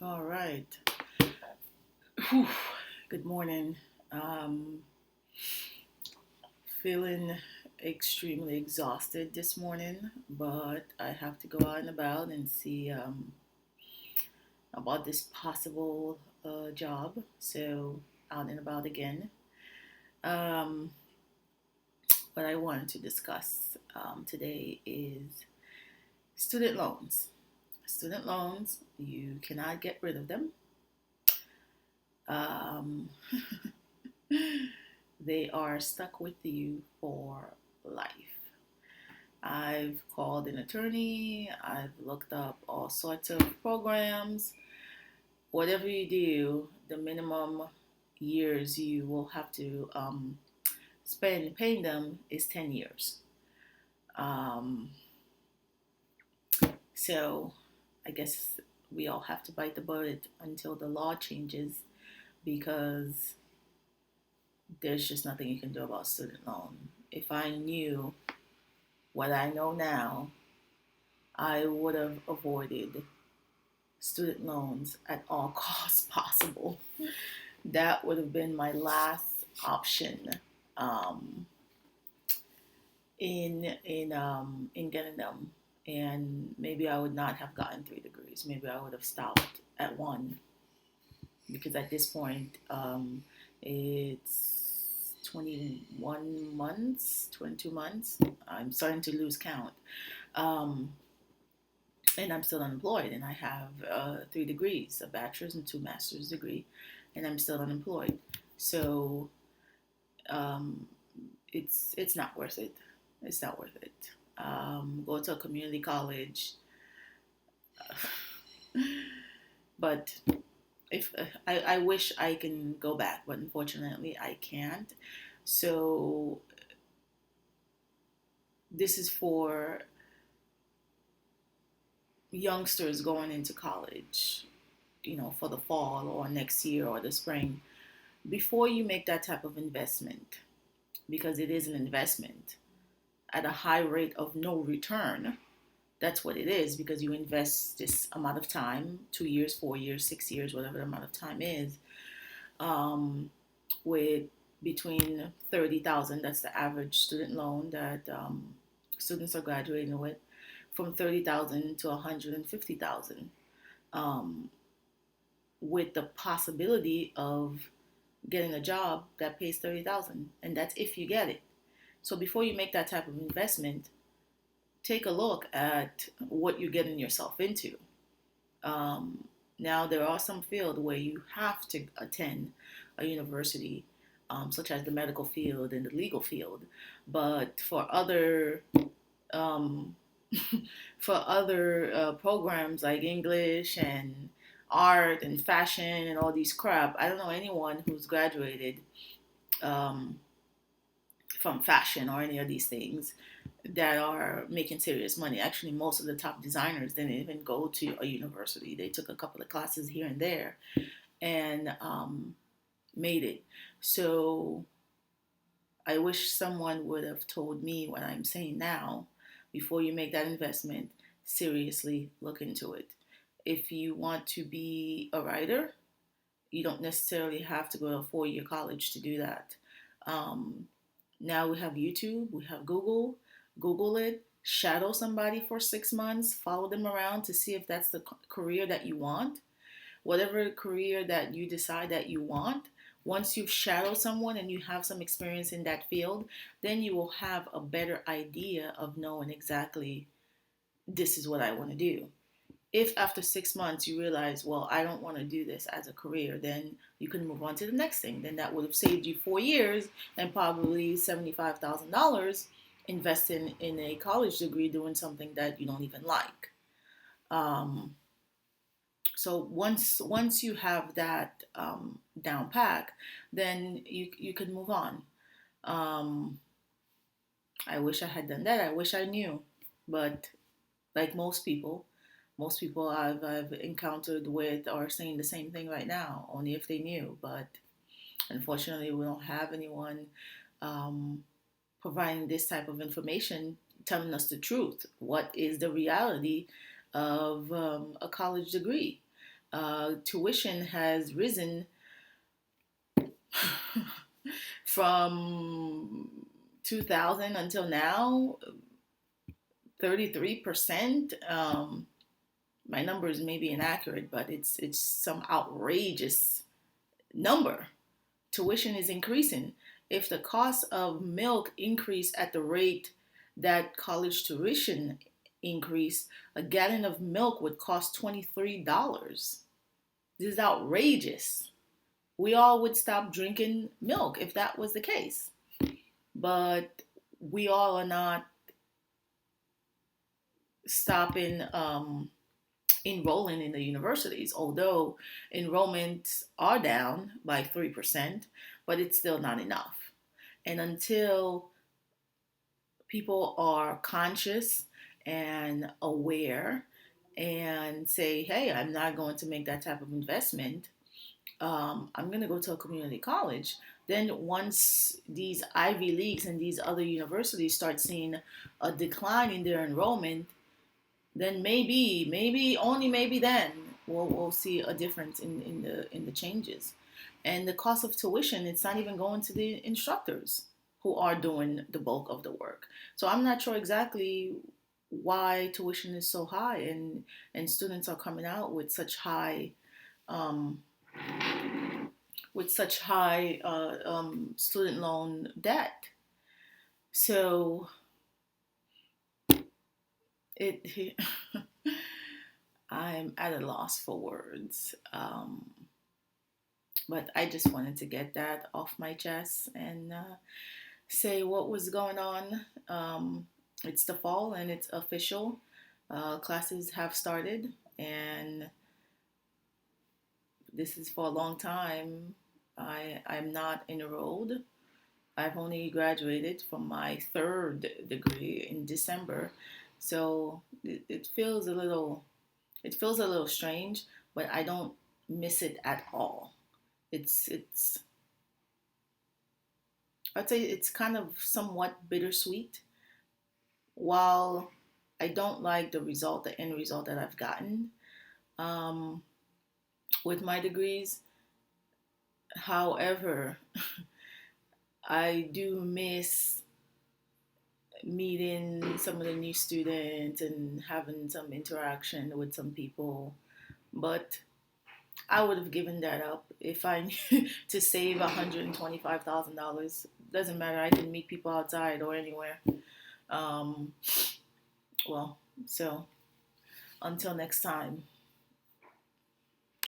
All right. Whew. Good morning. Um, Feeling extremely exhausted this morning, but I have to go out and about and see about this possible job. So, out and about again. Um, what I wanted to discuss today is student loans. Student loans, you cannot get rid of them. Um, they are stuck with you for life. I've called an attorney, I've looked up all sorts of programs. Whatever you do, the minimum years you will have to spend paying them is 10 years. Um, so I guess we all have to bite the bullet until the law changes because there's just nothing you can do about student loan. If I knew what I know now, I would have avoided student loans at all costs possible. That would have been my last option um, in getting them, and maybe I would not have gotten 3 degrees. Maybe I would have stopped at one because at this point it's 21 months, 22 months. I'm starting to lose count. Um, and I'm still unemployed, and I have 3 degrees, a bachelor's and 2 master's degree, and I'm still unemployed. So um, it's not worth it. It's not worth it. Go to a community college, but if I wish I can go back, but unfortunately I can't. So this is for youngsters going into college, for the fall or next year or the spring. Before you make that type of investment, because it is an investment at a high rate of no return, that's what it is, because you invest this amount of time, 2 years, 4 years, 6 years, whatever the amount of time is, um, with between 30,000, that's the average student loan that students are graduating with, from 30,000 to 150,000, um, with the possibility of getting a job that pays 30,000, and that's if you get it. So before you make that type of investment, take a look at what you're getting yourself into. Um, Now there are some fields where you have to attend a university, such as the medical field and the legal field. But um, for other programs like English and art and fashion and all these crap, I don't know anyone who's graduated um, from fashion or any of these things that are making serious money. Actually, most of the top designers didn't even go to a university. They took a couple of classes here and there and made it. So I wish someone would have told me what I'm saying now. Before you make that investment, seriously look into it. If you want to be a writer, you don't necessarily have to go to a 4 year college to do that. Um, Now we have YouTube, we have Google. Google it, shadow somebody for 6 months, follow them around to see if that's the career that you want. Whatever career that you decide that you want, once you've shadowed someone and you have some experience in that field, then you will have a better idea of knowing exactly this is what I want to do. If after 6 months you realize, well, I don't want to do this as a career, then you can move on to the next thing. Then that would have saved you 4 years and probably $75,000 investing in a college degree doing something that you don't even like. Um, so once you have that down pack, then you can move on. Um, I wish I had done that. I wish I knew, but like most people I've encountered with are saying the same thing right now, only if they knew. But unfortunately, we don't have anyone um, providing this type of information, telling us the truth. What is the reality of a college degree? Tuition has risen from 2000 until now, 33%. My numbers may be inaccurate, but it's some outrageous number. Tuition is increasing. If the cost of milk increased at the rate that college tuition increased, a gallon of milk would cost $23. This is outrageous. We all would stop drinking milk if that was the case. But we all are not stopping enrolling in the universities, although enrollments are down by 3%, but it's still not enough. And until people are conscious and aware and say, hey, I'm not going to make that type of investment, I'm going to go to a community college. Then once these Ivy Leagues and these other universities start seeing a decline in their enrollment, then maybe only maybe then we'll see a difference in the changes. And the cost of tuition, it's not even going to the instructors who are doing the bulk of the work. So I'm not sure exactly why tuition is so high, and students are coming out um, with such high student loan debt. So it I'm at a loss for words. But I just wanted to get that off my chest and say what was going on. It's the fall and it's official. Classes have started, and this is for a long time. I'm not enrolled. I've only graduated from my third degree in December, so it feels a little strange, but I don't miss it at all. It's I'd say it's kind of somewhat bittersweet. While I don't like the end result that I've gotten um, with my degrees, however, I do miss meeting some of the new students and having some interaction with some people. But I would have given that up if I to save $125,000. Doesn't matter. I can meet people outside or anywhere. Um, well, so until next time.